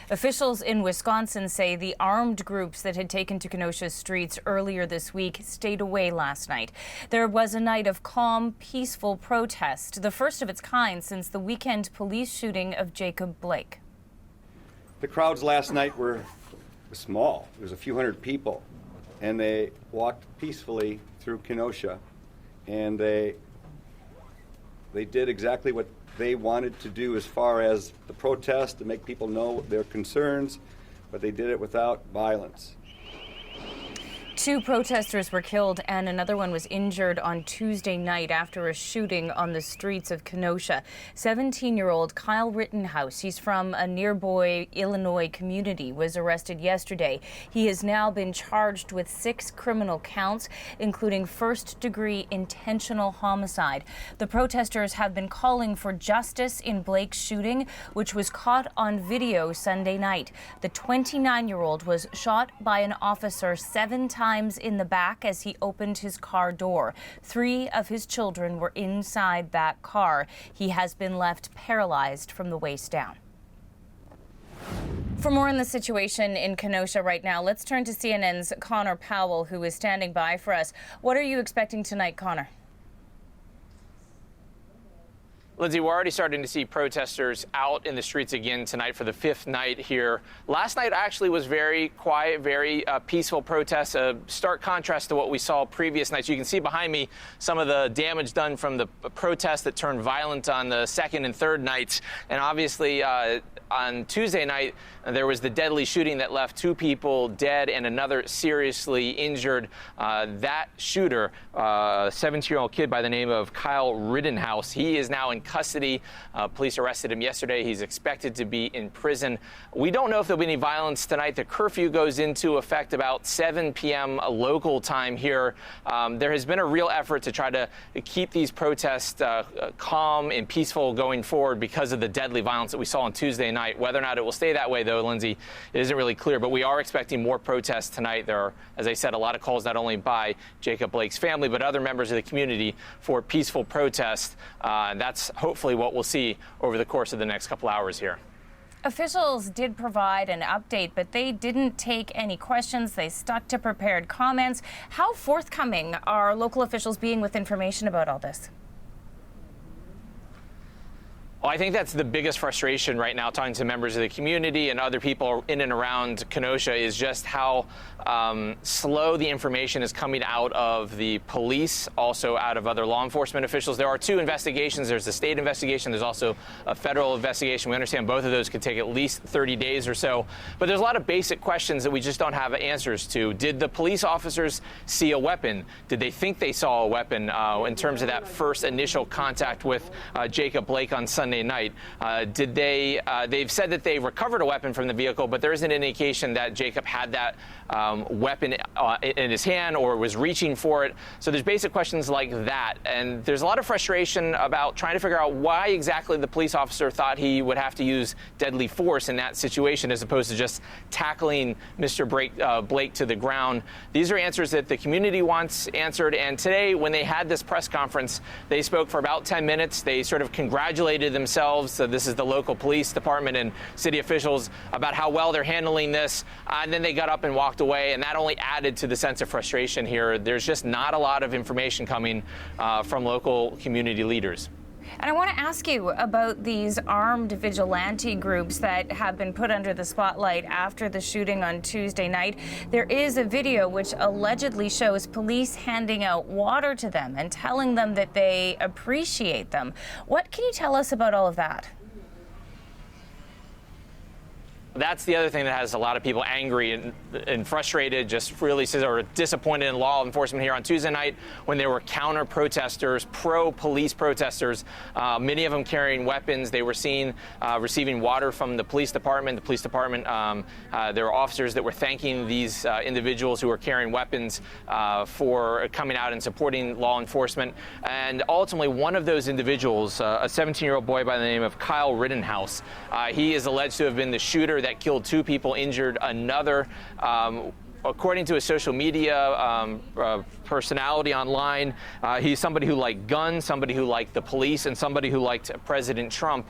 Officials in Wisconsin say the armed groups that had taken to Kenosha's streets earlier this week stayed away last night. There was a night of calm, peaceful protest, the first of its kind since the weekend police shooting of Jacob Blake. The crowds last night were small. There was a few hundred people, and they walked peacefully through Kenosha, and they did exactly what they wanted to do as far as the protest, to make people know their concerns, but they did it without violence. 2 protesters were killed and another one was injured on Tuesday night after a shooting on the streets of Kenosha. 17-year-old Kyle Rittenhouse, he's from a nearby Illinois community, was arrested yesterday. He has now been charged with 6 criminal counts, including first-degree intentional homicide. The protesters have been calling for justice in Blake's shooting, which was caught on video Sunday night. The 29-year-old was shot by an officer 7 times in the back as he opened his car door. 3 of his children were inside that car. He has been left paralyzed from the waist down. For more on the situation in Kenosha right now, let's turn to CNN's Connor Powell, who is standing by for us. What are you expecting tonight, Connor? Lindsay, we're already starting to see protesters out in the streets again tonight for the 5th night here. Last night actually was very quiet, very peaceful protests, a stark contrast to what we saw previous nights. You can see behind me some of the damage done from the protests that turned violent on the 2nd and 3rd nights. And obviously on Tuesday night, there was the deadly shooting that left 2 people dead and another seriously injured. That shooter, a 17-year-old kid by the name of Kyle Rittenhouse, he is now in custody. Police arrested him yesterday. He's expected to be in prison. We don't know if there'll be any violence tonight. The curfew goes into effect about 7 p.m. local time here. There has been a real effort to try to keep these protests calm and peaceful going forward because of the deadly violence that we saw on Tuesday night. Whether or not it will stay that way, though, Lindsay, it isn't really clear. But we are expecting more protests tonight. There are, as I said, a lot of calls not only by Jacob Blake's family, but other members of the community for peaceful protests. That's hopefully what we'll see over the course of the next couple hours here. Officials did provide an update, but they didn't take any questions. They stuck to prepared comments. How forthcoming are local officials being with information about all this? Well, I think that's the biggest frustration right now, talking to members of the community and other people in and around Kenosha, is just how slow the information is coming out of the police, also out of other law enforcement officials. There are 2 investigations. There's the state investigation. There's also a federal investigation. We understand both of those could take at least 30 days or so. But there's a lot of basic questions that we just don't have answers to. Did the police officers see a weapon? Did they think they saw a weapon in terms of that first initial contact with Jacob Blake on Sunday night? They've said that they recovered a weapon from the vehicle, but there isn't an indication that Jacob had that weapon in his hand or was reaching for it. So there's basic questions like that. And there's a lot of frustration about trying to figure out why exactly the police officer thought he would have to use deadly force in that situation, as opposed to just tackling Mr. Blake to the ground. These are answers that the community wants answered. And today, when they had this press conference, they spoke for about 10 minutes. They sort of congratulated themselves, so this is the local police department and city officials, about how well they're handling this. And then they got up and walked away, and that only added to the sense of frustration here. There's just not a lot of information coming from local community leaders. And I want to ask you about these armed vigilante groups that have been put under the spotlight after the shooting on Tuesday night. There is a video which allegedly shows police handing out water to them and telling them that they appreciate them. What can you tell us about all of that? That's the other thing that has a lot of people angry and frustrated, just really sort of disappointed in law enforcement here on Tuesday night when there were counter-protesters, pro-police protesters, many of them carrying weapons. They were seen receiving water from the police department. The police department, there were officers that were thanking these individuals who were carrying weapons for coming out and supporting law enforcement. And ultimately, one of those individuals, a 17-year-old boy by the name of Kyle Rittenhouse, he is alleged to have been the shooter that killed 2 people, injured another. according to his social media personality online, he's somebody who liked guns, somebody who liked the police, and somebody who liked President Trump.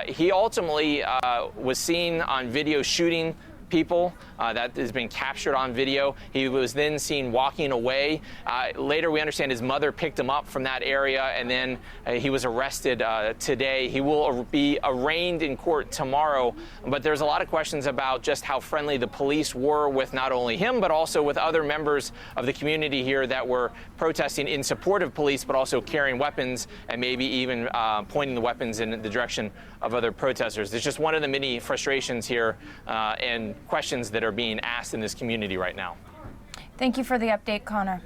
He ultimately was seen on video shooting people. That has been captured on video. He was then seen walking away. Later, we understand his mother picked him up from that area, and then he was arrested today. He will be arraigned in court tomorrow, but there's a lot of questions about just how friendly the police were with not only him, but also with other members of the community here that were protesting in support of police, but also carrying weapons and maybe even pointing the weapons in the direction of other protesters. It's just one of the many frustrations here and questions that are being asked in this community right now. Thank you for the update, Connor.